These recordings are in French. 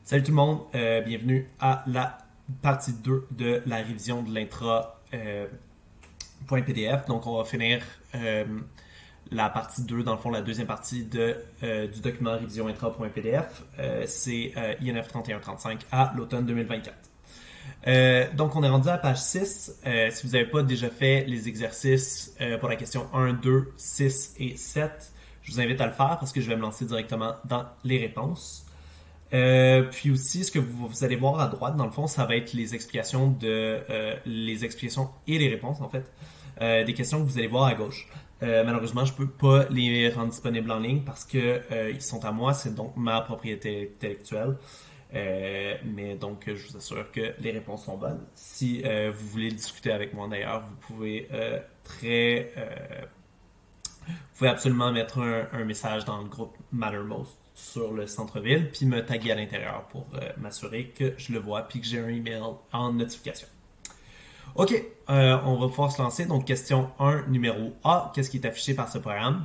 Salut tout le monde, bienvenue à la partie 2 de la révision de l'intra .pdf. Donc on va finir la partie 2, dans le fond la deuxième partie du document révision intra.pdf. C'est INF 3135 à l'automne 2024. Donc on est rendu à la page 6. Si vous n'avez pas déjà fait les exercices pour la question 1, 2, 6 et 7, je vous invite à le faire parce que je vais me lancer directement dans les réponses. Puis aussi, ce que vous allez voir à droite, dans le fond, ça va être les explications les explications et les réponses, en fait, des questions que vous allez voir à gauche. Malheureusement, je peux pas les rendre disponibles en ligne parce que ils sont à moi, c'est donc ma propriété intellectuelle. Mais donc, je vous assure que les réponses sont bonnes. Si vous voulez discuter avec moi d'ailleurs, vous pouvez vous pouvez absolument mettre un message dans le groupe Mattermost sur le centre-ville, puis me taguer à l'intérieur pour m'assurer que je le vois, puis que j'ai un email en notification. Ok, on va pouvoir se lancer. Donc, question 1, numéro A. Qu'est-ce qui est affiché par ce programme?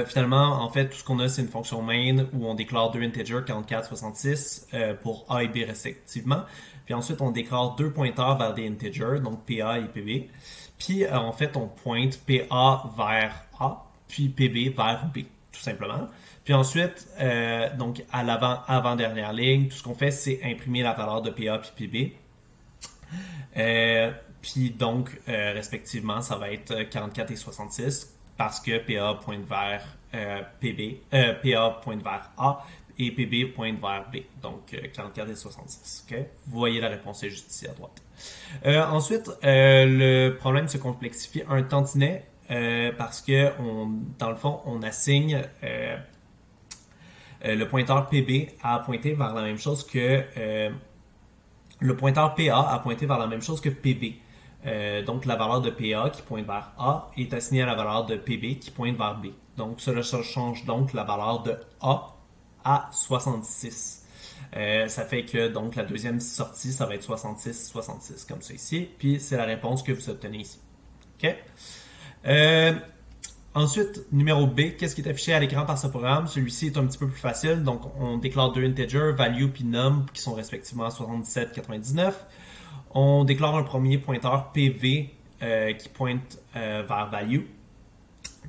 Finalement, en fait, tout ce qu'on a, c'est une fonction main où on déclare deux integers, 44, 66, pour A et B respectivement. Puis ensuite, on déclare deux pointeurs vers des integers, donc PA et PB. Puis, en fait, on pointe PA vers A, puis PB vers B, tout simplement. Puis ensuite, donc à avant-dernière ligne, tout ce qu'on fait, c'est imprimer la valeur de PA puis PB. Puis donc, respectivement, ça va être 44 et 66 parce que PA pointe vers PA pointe vers A et PB pointe vers B. Donc, 44 et 66. Okay? Vous voyez la réponse est juste ici à droite. Ensuite, le problème se complexifie un tantinet parce que, dans le fond, on assigne le pointeur PB a pointé vers la même chose que le pointeur PA a pointé vers la même chose que PB. Donc la valeur de PA qui pointe vers A est assignée à la valeur de PB qui pointe vers B. Donc cela change donc la valeur de A à 66. Ça fait que donc la deuxième sortie, ça va être 66, 66 comme ça ici. Puis c'est la réponse que vous obtenez ici. OK? Ensuite, numéro B, qu'est-ce qui est affiché à l'écran par ce programme? Celui-ci est un petit peu plus facile. Donc, on déclare deux integers, value puis num, qui sont respectivement 77, 99. On déclare un premier pointeur PV qui pointe vers value.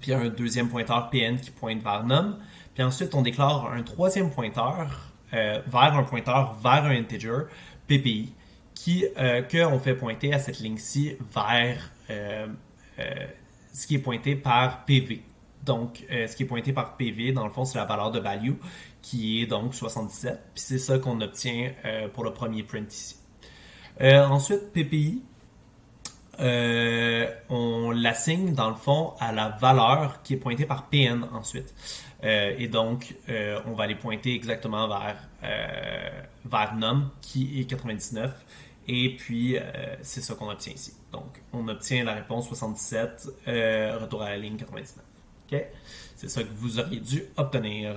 Puis un deuxième pointeur PN qui pointe vers num. Puis ensuite, on déclare un troisième pointeur vers un integer, PPI, qu'on fait pointer à cette ligne-ci vers ce qui est pointé par PV. Donc, ce qui est pointé par PV, dans le fond, c'est la valeur de value, qui est donc 77. Puis c'est ça qu'on obtient pour le premier print ici. Ensuite, PPI, on l'assigne, dans le fond, à la valeur qui est pointée par PN ensuite. Et donc, on va aller pointer exactement vers num, qui est 99. Et puis, c'est ça qu'on obtient ici. Donc, on obtient la réponse 77, retour à la ligne 99. OK? C'est ça que vous auriez dû obtenir.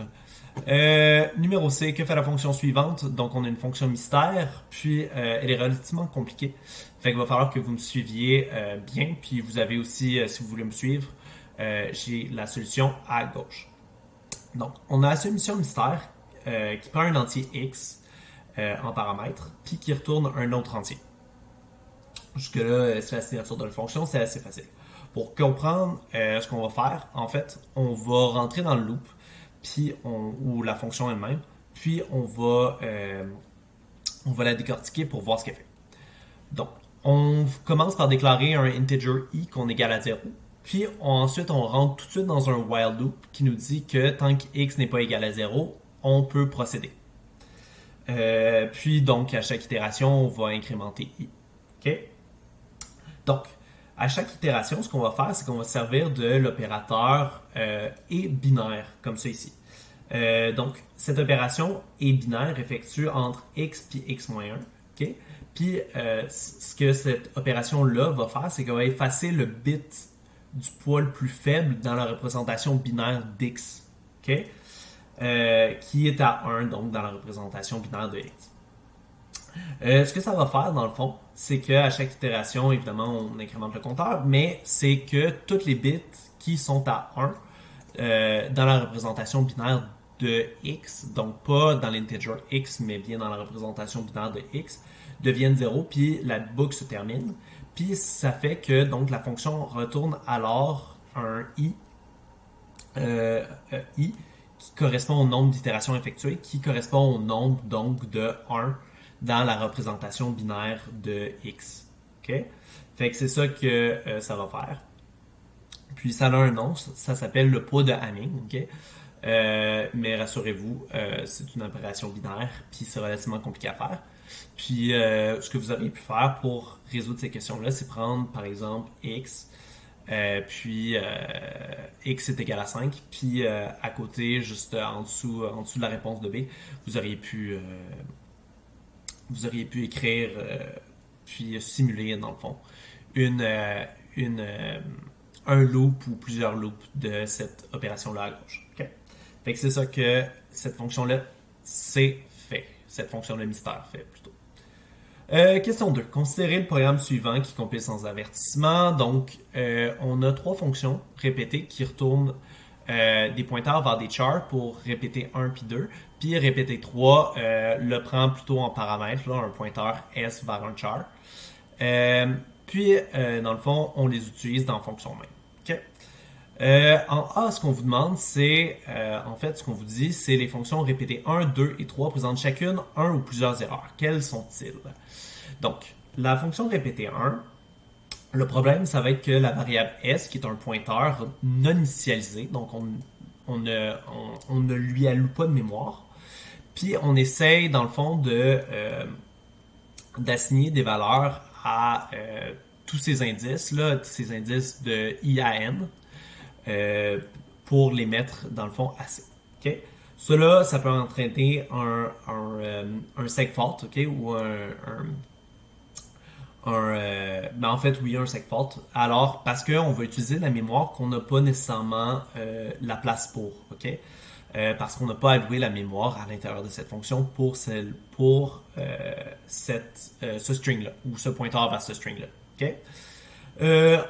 Numéro C, que fait la fonction suivante? Donc, on a une fonction mystère, puis elle est relativement compliquée. Fait qu'il va falloir que vous me suiviez bien. Puis, vous avez aussi, si vous voulez me suivre, j'ai la solution à gauche. Donc, on a la solution mystère qui prend un entier x, en paramètres, puis qui retourne un autre entier. Jusque-là, c'est la signature de la fonction, c'est assez facile. Pour comprendre ce qu'on va faire, en fait, on va rentrer dans le loop, puis ou la fonction elle-même, puis on va la décortiquer pour voir ce qu'elle fait. Donc, on commence par déclarer un integer i qu'on égale à 0, puis ensuite on rentre tout de suite dans un while loop qui nous dit que tant que x n'est pas égal à 0, on peut procéder. Puis donc, à chaque itération, on va incrémenter i. OK? Donc, à chaque itération, ce qu'on va faire, c'est qu'on va se servir de l'opérateur et binaire, comme ça ici. Donc, cette opération est binaire effectue entre x et x-1. OK? Puis, ce que cette opération-là va faire, c'est qu'elle va effacer le bit du poids le plus faible dans la représentation binaire d'x. OK? Qui est à 1, donc dans la représentation binaire de x. Ce que ça va faire, dans le fond, c'est qu'à chaque itération, évidemment, on incrémente le compteur, mais c'est que tous les bits qui sont à 1 dans la représentation binaire de x, donc pas dans l'integer x, mais bien dans la représentation binaire de x, deviennent 0, puis la boucle se termine. Puis ça fait que donc la fonction retourne alors un i qui correspond au nombre d'itérations effectuées, qui correspond au nombre donc de 1 dans la représentation binaire de x. Okay? Fait que c'est ça que ça va faire. Puis ça a un nom, ça s'appelle le poids de Hamming. Okay? Mais rassurez-vous, c'est une opération binaire, puis c'est relativement compliqué à faire. Puis ce que vous auriez pu faire pour résoudre ces questions-là, c'est prendre par exemple x, puis x est égal à 5, puis à côté, juste en dessous de la réponse de B, vous auriez pu écrire, puis simuler dans le fond, un loop ou plusieurs loops de cette opération-là à gauche. Okay? Fait que c'est ça que cette fonction-là, c'est fait. Cette fonction-là mystère fait plutôt. Question 2. Considérez le programme suivant qui compile sans avertissement. Donc, on a 3 fonctions répétées qui retournent des pointeurs vers des chars pour répéter 1 puis 2. Puis répéter 3 le prend plutôt en paramètre, là, un pointeur S vers un char. Puis, dans le fond, on les utilise dans fonction même. Okay? En A, ce qu'on vous demande, c'est, en fait, ce qu'on vous dit, c'est les fonctions répétées 1, 2 et 3 présentent chacune un ou plusieurs erreurs. Quelles sont-ils? Donc, la fonction répétée 1, le problème, ça va être que la variable S, qui est un pointeur non initialisé, donc on ne lui alloue pas de mémoire, puis on essaye, dans le fond, d'assigner des valeurs à tous ces indices-là, tous ces indices de I à N, pour les mettre, dans le fond, à C. Okay? Cela, ça peut entraîner un segfault, okay? Ou en fait, oui, un segfault. Alors, parce qu'on va utiliser la mémoire qu'on n'a pas nécessairement la place pour, ok? Parce qu'on n'a pas alloué la mémoire à l'intérieur de cette fonction pour ce string-là, ou ce pointeur vers ce string-là, ok?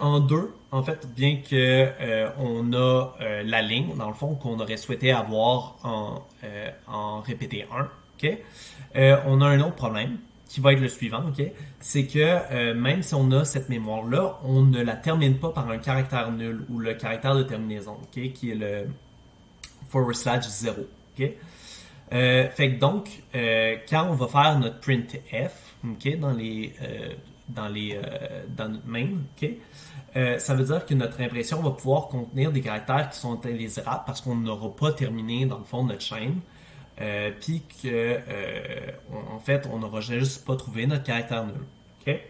En 2, en fait, bien que on a la ligne, dans le fond, qu'on aurait souhaité avoir en répété 1, ok? On a un autre problème qui va être le suivant, ok? C'est que même si on a cette mémoire-là, on ne la termine pas par un caractère nul ou le caractère de terminaison, ok? Qui est le /0, ok? Fait que donc, quand on va faire notre printf, ok, dans notre main, ok, ça veut dire que notre impression va pouvoir contenir des caractères qui sont indésirables parce qu'on n'aura pas terminé dans le fond notre chaîne, puis que en fait on n'aura juste pas trouvé notre caractère nul. Ok.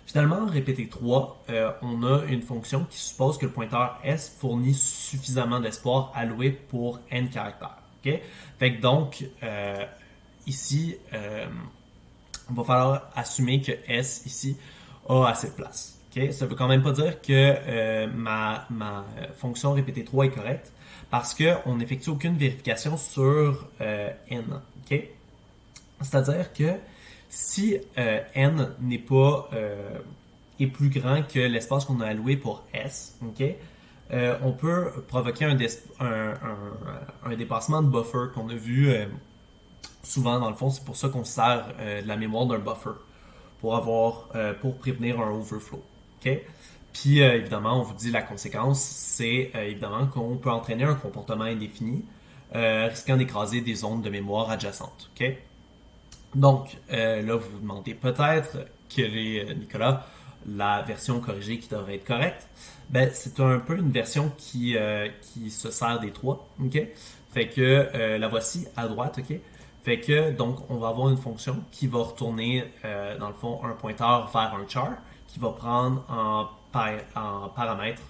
Finalement, répété 3, on a une fonction qui suppose que le pointeur S fournit suffisamment d'espoir alloué pour n caractères. Okay? Fait que donc, ici, on va falloir assumer que S, ici, a assez de place. Okay? Ça ne veut quand même pas dire que ma fonction répété 3 est correcte, parce qu'on n'effectue aucune vérification sur n. Okay? C'est-à-dire que si n n'est pas est plus grand que l'espace qu'on a alloué pour S, okay, on peut provoquer un dépassement de buffer qu'on a vu souvent dans le fond. C'est pour ça qu'on sert de la mémoire d'un buffer pour prévenir un overflow. Okay? Puis évidemment, on vous dit la conséquence, c'est évidemment qu'on peut entraîner un comportement indéfini risquant d'écraser des zones de mémoire adjacentes. Okay? Donc, là, vous vous demandez peut-être quelle est, Nicolas, la version corrigée qui devrait être correcte. Ben, c'est un peu une version qui se sert des trois. Okay? Fait que la voici à droite. Okay? Fait que, donc, on va avoir une fonction qui va retourner, dans le fond, un pointeur vers un char, qui va prendre en paramètre,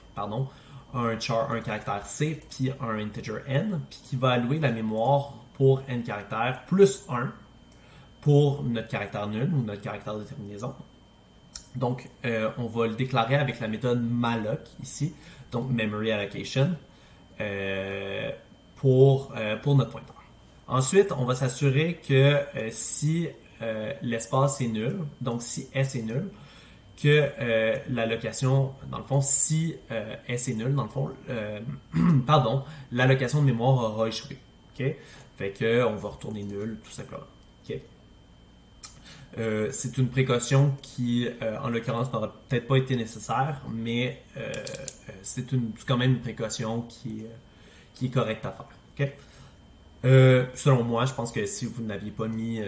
un caractère C, puis un integer n, puis qui va allouer la mémoire pour n caractères plus 1 pour notre caractère nul ou notre caractère de terminaison. Donc, on va le déclarer avec la méthode malloc ici, donc memory allocation, pour notre pointeur. Ensuite, on va s'assurer que si l'espace est nul, donc si S est nul, que l'allocation, dans le fond, si S est nul, dans le fond, pardon, l'allocation de mémoire aura échoué. OK? Fait que on va retourner nul, tout simplement. OK? C'est une précaution qui, en l'occurrence, n'aurait peut-être pas été nécessaire, mais c'est quand même une précaution qui est correcte à faire. OK? Selon moi, je pense que si vous n'aviez pas mis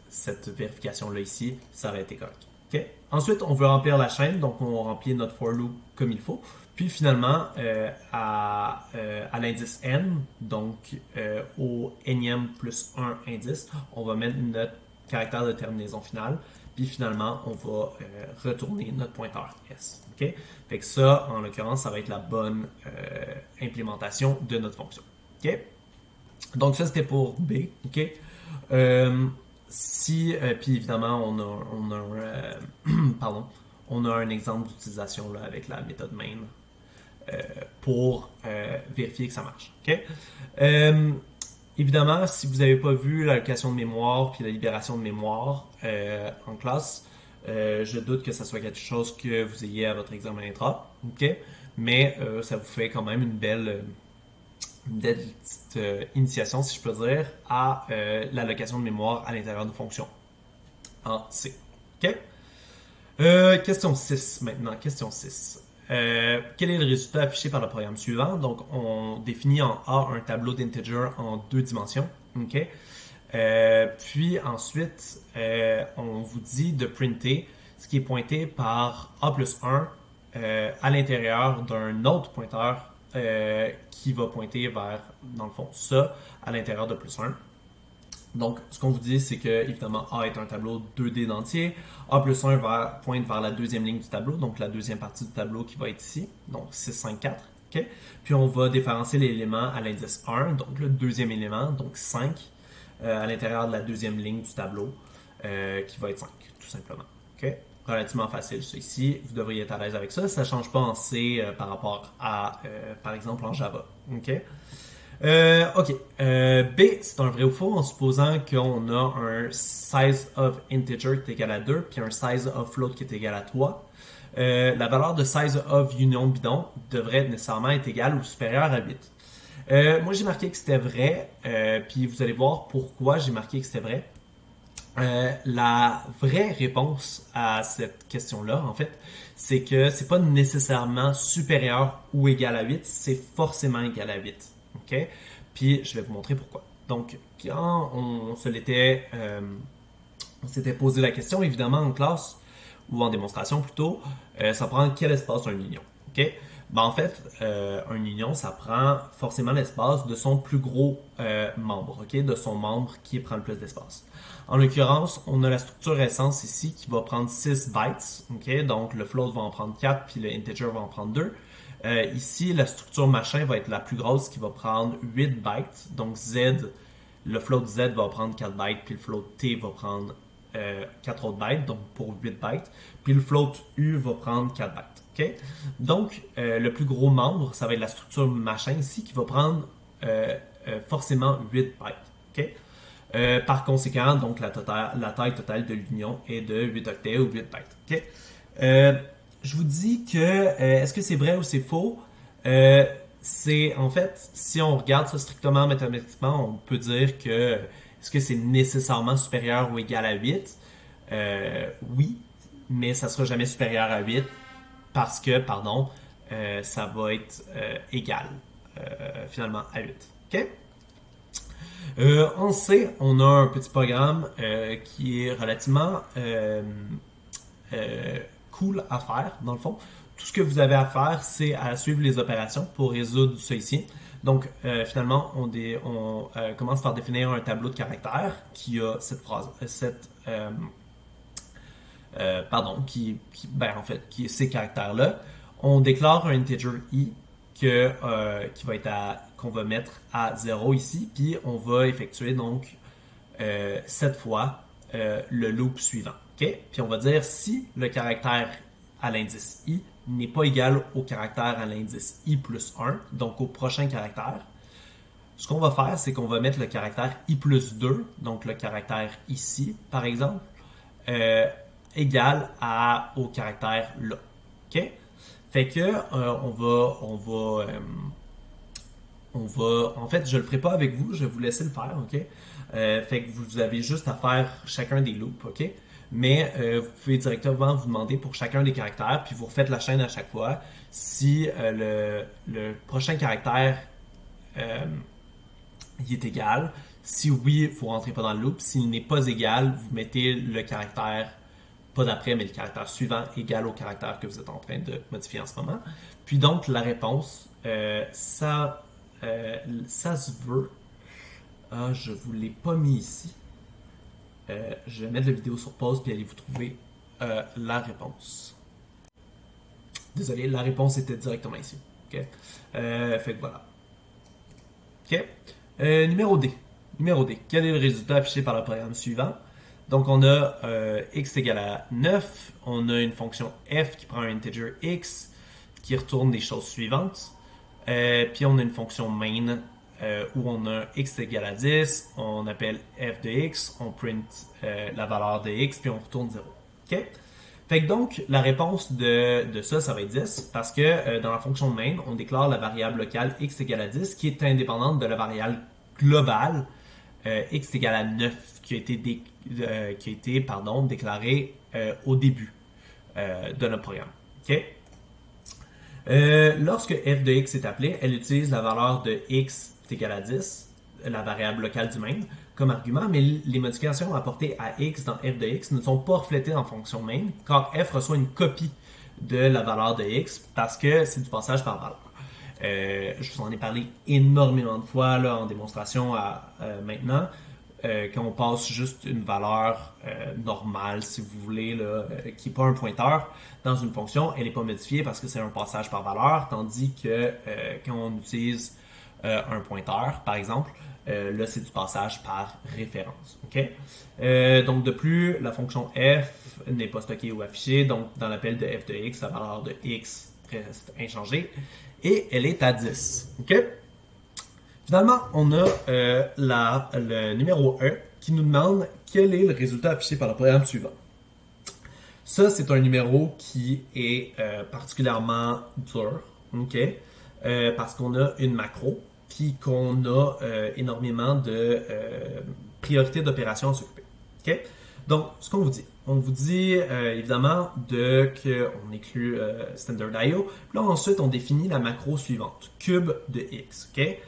cette vérification-là ici, ça aurait été correct. Okay? Ensuite, on veut remplir la chaîne, donc on remplit notre for loop comme il faut. Puis finalement, à l'indice n, donc au nème plus 1 indice, on va mettre notre caractère de terminaison finale. Puis finalement, on va retourner notre pointeur s. Okay? Fait que ça, en l'occurrence, ça va être la bonne implémentation de notre fonction. Okay? Donc ça, c'était pour B. Okay? Puis évidemment, on a un exemple d'utilisation là, avec la méthode main pour vérifier que ça marche. Okay? Évidemment, si vous n'avez pas vu l'allocation de mémoire puis la libération de mémoire en classe, je doute que ça soit quelque chose que vous ayez à votre examen intra. Okay? Mais ça vous fait quand même une belle petite initiation, si je peux dire, à l'allocation de mémoire à l'intérieur de fonctions en C. OK? Question 6 maintenant. Question 6. Quel est le résultat affiché par le programme suivant? Donc, on définit en A un tableau d'integer en 2 dimensions. OK? Puis ensuite, on vous dit de printer ce qui est pointé par A plus 1 à l'intérieur d'un autre pointeur qui va pointer vers, dans le fond, ça à l'intérieur de plus 1. Donc, ce qu'on vous dit, c'est que, évidemment, A est un tableau 2D d'entier. A plus 1 pointe vers la deuxième ligne du tableau, donc la deuxième partie du tableau qui va être ici, donc 6, 5, 4. Okay? Puis, on va différencier l'élément à l'indice 1, donc le deuxième élément, donc 5, à l'intérieur de la deuxième ligne du tableau, qui va être 5, tout simplement. Okay? Relativement facile, ça ici. Vous devriez être à l'aise avec ça. Ça ne change pas en C par rapport à, par exemple, en Java. OK? B, c'est un vrai ou faux en supposant qu'on a un size of integer qui est égal à 2 puis un size of float qui est égal à 3. La valeur de size of union bidon devrait nécessairement être égale ou supérieure à 8. Moi, j'ai marqué que c'était vrai, puis vous allez voir pourquoi j'ai marqué que c'était vrai. La vraie réponse à cette question-là, en fait, c'est que c'est pas nécessairement supérieur ou égal à 8, c'est forcément égal à 8. OK? Puis je vais vous montrer pourquoi. Donc, quand on s'était posé la question, évidemment, en classe, ou en démonstration plutôt, ça prend quel espace un union? OK? Ben, en fait, un union, ça prend forcément l'espace de son plus gros membre, OK? De son membre qui prend le plus d'espace. En l'occurrence, on a la structure essence ici qui va prendre 6 bytes, OK? Donc, le float va en prendre 4, puis le integer va en prendre 2. Ici, la structure machin va être la plus grosse qui va prendre 8 bytes. Donc, le float Z va prendre 4 bytes, puis le float T va prendre 4 autres bytes, donc pour 8 bytes. Puis le float U va prendre 4 bytes. Okay? Donc, le plus gros membre, ça va être la structure machin ici, qui va prendre forcément 8 bytes. Okay? Par conséquent, donc la taille totale de l'union est de 8 octets ou 8 bytes. Okay? Je vous dis que, est-ce que c'est vrai ou c'est faux? C'est, en fait, si on regarde ça strictement mathématiquement, on peut dire que, est-ce que c'est nécessairement supérieur ou égal à 8? Oui, mais ça sera jamais supérieur à 8 parce que, ça va être égal, finalement, à 8. OK? En C, on a un petit programme qui est relativement cool à faire, dans le fond. Tout ce que vous avez à faire, c'est à suivre les opérations pour résoudre ça ici. Donc, finalement, on commence par définir un tableau de caractères qui a cette phrase, en fait, qui est ces caractères-là. On déclare un integer i qu'on va mettre à 0 ici, puis on va effectuer donc 7 fois le loop suivant. Okay? Puis on va dire si le caractère à l'indice i n'est pas égal au caractère à l'indice i plus 1, donc au prochain caractère, ce qu'on va faire, c'est qu'on va mettre le caractère i plus 2, donc le caractère ici, par exemple, égale au caractère là. OK? Fait que en fait, je le ferai pas avec vous, je vais vous laisser le faire, ok? Fait que vous avez juste à faire chacun des loops, ok? Mais vous pouvez directement vous demander pour chacun des caractères, puis vous refaites la chaîne à chaque fois. Si le prochain caractère il est égal, si oui, vous rentrez pas dans le loop. S'il n'est pas égal, vous mettez le caractère, pas d'après, mais le caractère suivant égal au caractère que vous êtes en train de modifier en ce moment. Puis donc, la réponse, ça se veut. Ah, je ne vous l'ai pas mis ici. Je vais mettre la vidéo sur pause puis allez vous trouver la réponse. Désolé, la réponse était directement ici. Okay? Fait que voilà. OK. Numéro D. Numéro D. Quel est le résultat affiché par le programme suivant? Donc, on a x égale à 9. On a une fonction f qui prend un integer x qui retourne les choses suivantes. Puis, on a une fonction main où on a x égale à 10. On appelle f de x. On print la valeur de x, puis on retourne 0. OK? Fait que donc, la réponse de ça va être 10 parce que dans la fonction main, on déclare la variable locale x égale à 10 qui est indépendante de la variable globale x égale à 9 qui a été déclarée au début de notre programme. OK? Lorsque f de x est appelée, elle utilise la valeur de x est égal à 10, la variable locale du main, comme argument, mais les modifications apportées à x dans f de x ne sont pas reflétées en fonction main, car f reçoit une copie de la valeur de x parce que c'est du passage par valeur. Je vous en ai parlé énormément de fois là, en démonstration maintenant. Quand on passe juste une valeur normale, si vous voulez, là, qui n'est pas un pointeur, dans une fonction, elle n'est pas modifiée parce que c'est un passage par valeur, tandis que quand on utilise un pointeur, par exemple, là, c'est du passage par référence. Okay? Donc, de plus, la fonction f n'est pas stockée ou affichée, donc dans l'appel de f de x, la valeur de x reste inchangée, et elle est à 10. Okay? Finalement, on a le numéro 1 qui nous demande quel est le résultat affiché par le programme suivant. Ça, c'est un numéro qui est particulièrement dur, okay? Parce qu'on a une macro, puis qu'on a énormément de priorités d'opération à s'occuper. Okay? Donc, ce qu'on vous dit, on vous dit évidemment qu'on inclut standard.io. Puis là, ensuite, on définit la macro suivante, cube de x. Okay?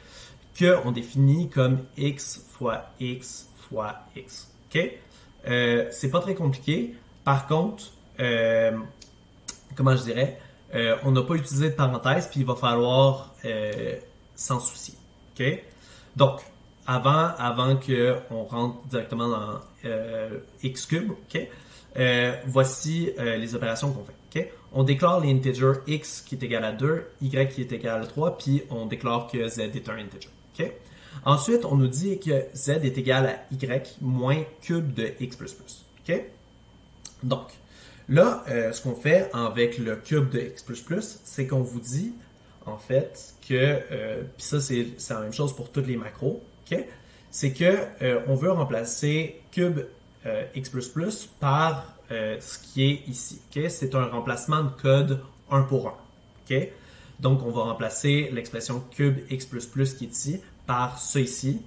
Qu'on définit comme x fois x fois x. Okay? C'est pas très compliqué. Par contre, comment je dirais, on n'a pas utilisé de parenthèse, puis il va falloir s'en soucier. Okay? Donc, avant qu'on rentre directement dans x cube, okay? Voici les opérations qu'on fait. Okay? On déclare l'integer x qui est égal à 2, y qui est égal à 3, puis on déclare que z est un integer. Okay? Ensuite, on nous dit que z est égal à y moins cube de x plus plus. Okay? Donc, là, ce qu'on fait avec le cube de x plus plus, c'est qu'on vous dit, en fait, que, puis ça, c'est la même chose pour toutes les macros, okay? C'est que on veut remplacer cube x plus plus par ce qui est ici. Okay? C'est un remplacement de code 1 pour 1. Okay? Donc, on va remplacer l'expression cube x plus plus qui est ici par ça ici,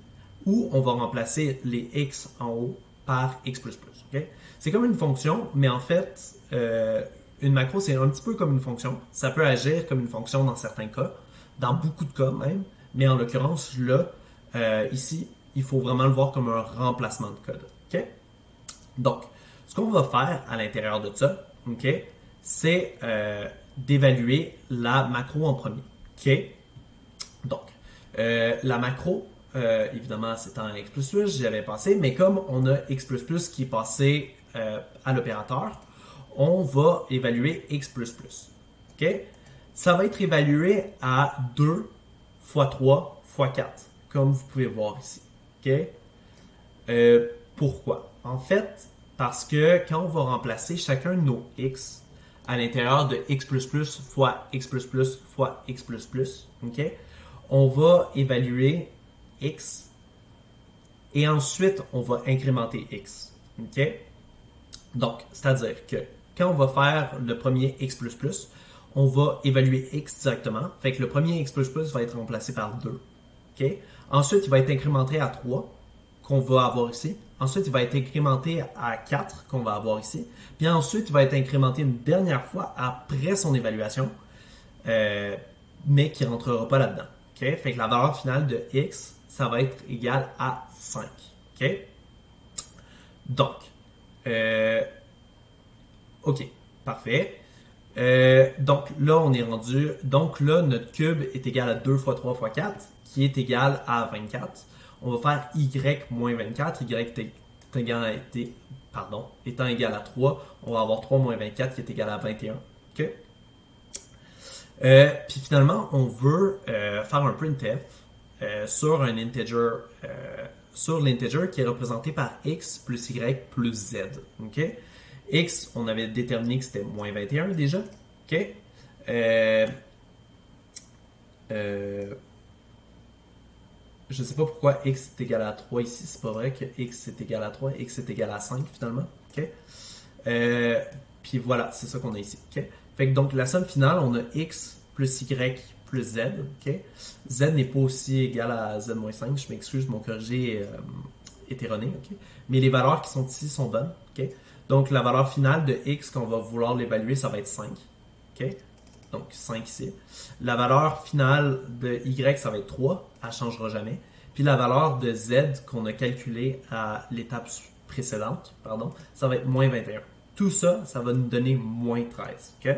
ou on va remplacer les x en haut par x plus plus. Okay? C'est comme une fonction, mais en fait, une macro, c'est un petit peu comme une fonction. Ça peut agir comme une fonction dans certains cas, dans beaucoup de cas même, mais en l'occurrence, là, ici, il faut vraiment le voir comme un remplacement de code. Okay? Donc, ce qu'on va faire à l'intérieur de ça, okay, c'est d'évaluer la macro en premier. Okay? Donc, la macro, évidemment, c'est en x plus plus, j'y avais passé, mais comme on a x plus plus qui est passé à l'opérateur, on va évaluer x plus plus. Okay? Ça va être évalué à 2 fois 3 fois 4, comme vous pouvez voir ici. Okay? Pourquoi? En fait, parce que quand on va remplacer chacun de nos x à l'intérieur de x plus plus fois x plus plus fois x plus plus, okay? On va évaluer x et ensuite on va incrémenter x. Okay? Donc, c'est-à-dire que quand on va faire le premier x++, on va évaluer x directement. Fait que le premier x++ va être remplacé par 2. Okay? Ensuite, il va être incrémenté à 3, qu'on va avoir ici. Ensuite, il va être incrémenté à 4, qu'on va avoir ici. Puis ensuite, il va être incrémenté une dernière fois après son évaluation, mais qui ne rentrera pas là-dedans. Okay? Fait que la valeur finale de x, ça va être égal à 5. Okay? Donc, OK, parfait. Donc là, on est rendu. Donc là, notre cube est égal à 2 fois 3 fois 4, qui est égal à 24. On va faire y moins 24. Y étant égal à 3, on va avoir 3 moins 24 qui est égal à 21. OK? Puis finalement, on veut faire un printf sur un integer, sur l'integer qui est représenté par x plus y plus z. OK? X, on avait déterminé que c'était moins 21 déjà. OK? Je ne sais pas pourquoi x est égal à 3 ici. C'est pas vrai que x est égal à 3. X est égal à 5 finalement. OK? Puis voilà, c'est ça qu'on a ici. OK? Fait que donc la somme finale, on a x plus y plus z. OK? Z n'est pas aussi égal à z-5. Je m'excuse, mon corrigé est erroné. OK? Mais les valeurs qui sont ici sont bonnes. OK? Donc, la valeur finale de x qu'on va vouloir l'évaluer, ça va être 5. OK? Donc, 5 ici. La valeur finale de y, ça va être 3. Elle ne changera jamais. Puis la valeur de z qu'on a calculée à l'étape précédente, ça va être moins 21. Tout ça, ça va nous donner moins 13. OK?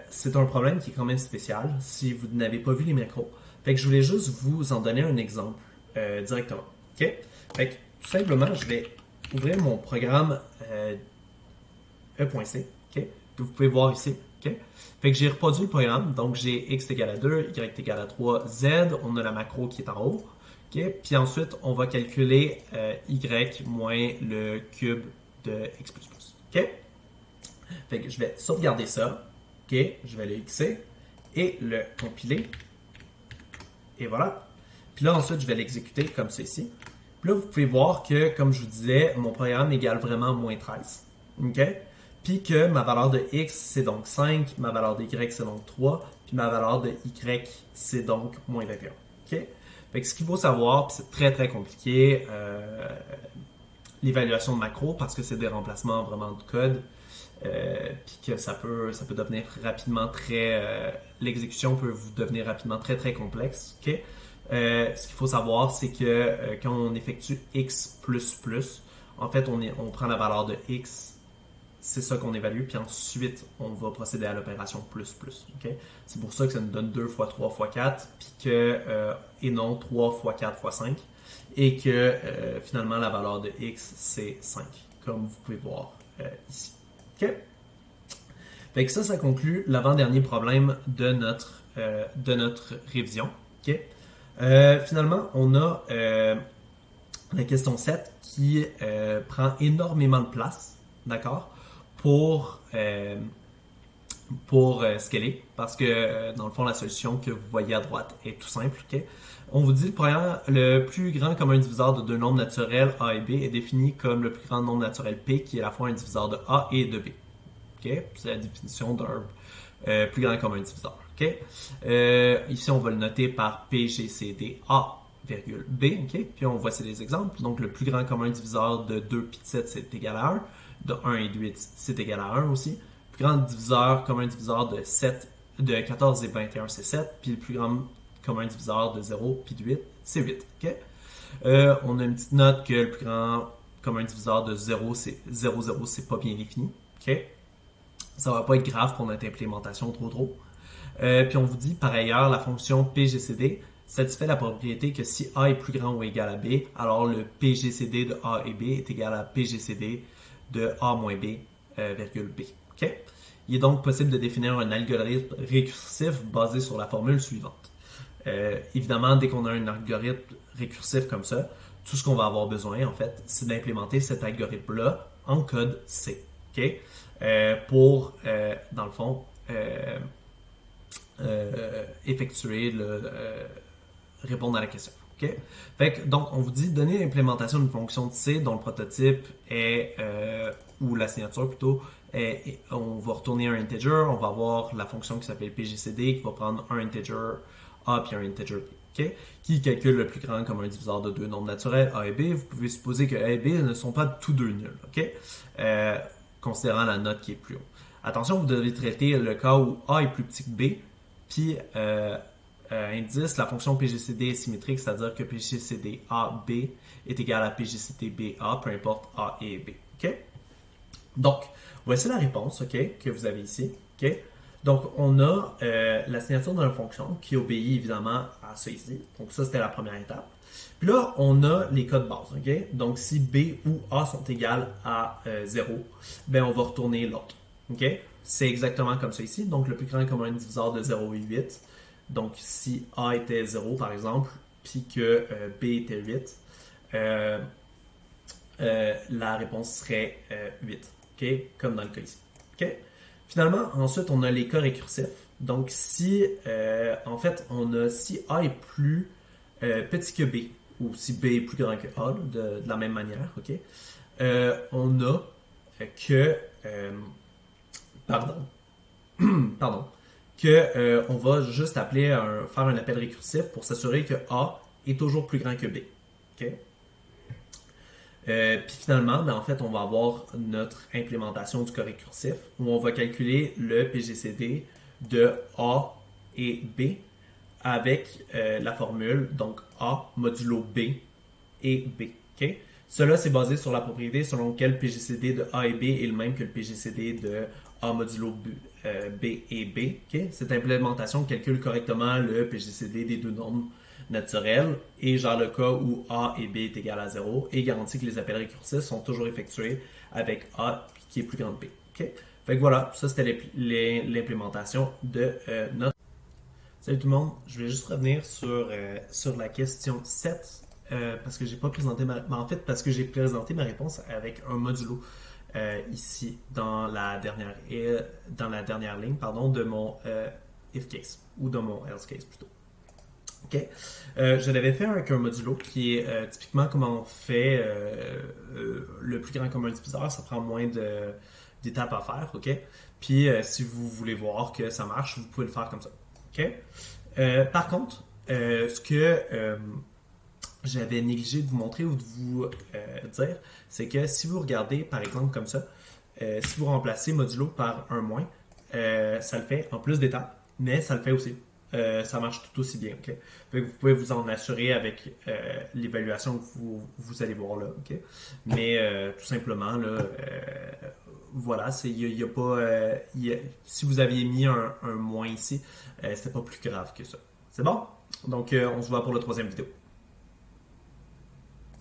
C'est un problème qui est quand même spécial si vous n'avez pas vu les macros. Fait que je voulais juste vous en donner un exemple directement. OK? Fait que tout simplement, je vais ouvrir mon programme E.C, okay, que vous pouvez voir ici. Okay. Fait que j'ai reproduit le programme, donc j'ai x égale à 2, y égale à 3, z, on a la macro qui est en haut. Okay. Puis ensuite, on va calculer y moins le cube de x++. Okay. Fait que je vais sauvegarder ça. Okay. Je vais le xer et le compiler. Et voilà. Puis là, ensuite, je vais l'exécuter comme ceci. Puis là, vous pouvez voir que, comme je vous disais, mon programme égale vraiment moins 13. OK? Puis que ma valeur de x, c'est donc 5, ma valeur de y, c'est donc 3, puis ma valeur de y, c'est donc moins 21. OK? Fait que ce qu'il faut savoir, puis c'est très très compliqué, l'évaluation de macro, parce que c'est des remplacements vraiment de code, puis que ça peut devenir rapidement l'exécution peut vous devenir rapidement très très complexe. OK? Ce qu'il faut savoir, c'est que quand on effectue x++, en fait, on prend la valeur de x, c'est ça qu'on évalue, puis ensuite, on va procéder à l'opération plus. Okay? C'est pour ça que ça nous donne 2 fois 3 fois 4, puis et non 3 fois 4 fois 5, et que finalement, la valeur de x, c'est 5, comme vous pouvez voir ici. Okay? Fait que ça conclut l'avant-dernier problème de notre révision. Okay? Finalement, on a la question 7 qui prend énormément de place, d'accord, pour scaler, parce que dans le fond, la solution que vous voyez à droite est tout simple. Okay? On vous dit le plus grand commun diviseur de deux nombres naturels A et B est défini comme le plus grand nombre naturel P qui est à la fois un diviseur de A et de B. Okay? C'est la définition d'un plus grand commun diviseur. Okay? Ici, on va le noter par PGCD A, B. Okay? Puis on voit c'est des exemples. Donc, le plus grand commun diviseur de 2 puis de 7, c'est égal à 1. De 1 et de 8, c'est égal à 1 aussi. Le plus grand commun diviseur de 14 et 21, c'est 7. Puis le plus grand commun diviseur de 0 puis de 8, c'est 8. Okay? On a une petite note que le plus grand commun diviseur de 0, c'est 0, 0, c'est pas bien défini. Okay? Ça va pas être grave pour notre implémentation trop. Puis on vous dit par ailleurs, la fonction PGCD satisfait la propriété que si A est plus grand ou égal à B, alors le PGCD de A et B est égal à PGCD de A moins B, virgule B. Okay? Il est donc possible de définir un algorithme récursif basé sur la formule suivante. Évidemment, dès qu'on a un algorithme récursif comme ça, tout ce qu'on va avoir besoin, en fait, c'est d'implémenter cet algorithme-là en code C. Okay? Pour, dans le fond, effectuer répondre à la question. OK? Fait que, donc, on vous dit donner l'implémentation d'une fonction de C dont le prototype est, ou la signature plutôt, on va retourner un integer, on va avoir la fonction qui s'appelle pgcd qui va prendre un integer A puis un integer B. Okay? Qui calcule le plus grand comme un diviseur de deux nombres naturels A et B. Vous pouvez supposer que A et B ne sont pas tous deux nuls, okay? Considérant la note qui est plus haut. Attention, vous devez traiter le cas où A est plus petit que B, puis indice, la fonction PGCD est symétrique, c'est-à-dire que PGCD AB est égal à PGCD BA, peu importe A et B. Okay? Donc, voici la réponse, okay, que vous avez ici. Okay? Donc, on a la signature d'une fonction qui obéit évidemment à ça ici. Donc, ça, c'était la première étape. Puis là, on a les cas de base. Okay? Donc, si B ou A sont égales à 0, ben, on va retourner l'autre. Okay? C'est exactement comme ça ici. Donc, le plus grand commun diviseur de 0 est 8. Donc, si A était 0, par exemple, puis que B était 8, la réponse serait 8. Okay? Comme dans le cas ici. Okay? Finalement, ensuite, on a les cas récursifs. Donc, si, en fait, si A est plus petit que B, ou si B est plus grand que A, de la même manière, ok, on a que, on va juste faire un appel récursif pour s'assurer que A est toujours plus grand que B. Okay? Puis finalement, ben en fait, on va avoir notre implémentation du cas récursif où on va calculer le PGCD de A et B avec la formule, donc A modulo B et B. Okay? Cela, c'est basé sur la propriété selon laquelle le PGCD de A et B est le même que le PGCD de A modulo B et B. Okay? Cette implémentation calcule correctement le PGCD des deux nombres naturels et genre le cas où A et B est égal à 0 et garantit que les appels récursifs sont toujours effectués avec A qui est plus grand que B. Okay? Fait que voilà, ça c'était l'implémentation de notre... Salut tout le monde, je vais juste revenir sur la question 7 parce que j'ai pas présenté parce que j'ai présenté ma réponse avec un modulo ici dans la dernière ligne de mon if case ou de mon else case plutôt. Okay. Je l'avais fait avec un modulo qui est typiquement comment on fait le plus grand commun diviseur. Ça prend moins d'étapes à faire. Okay? Puis si vous voulez voir que ça marche, vous pouvez le faire comme ça. Okay? Par contre, ce que j'avais négligé de vous montrer ou de vous dire, c'est que si vous regardez par exemple comme ça, si vous remplacez modulo par un moins, ça le fait en plus d'étapes, mais ça le fait aussi. Ça marche tout aussi bien. Okay? Vous pouvez vous en assurer avec l'évaluation que vous allez voir là. Okay? Mais tout simplement, là, voilà, si vous aviez mis un moins ici, c'était pas plus grave que ça. C'est bon? Donc, on se voit pour la troisième vidéo.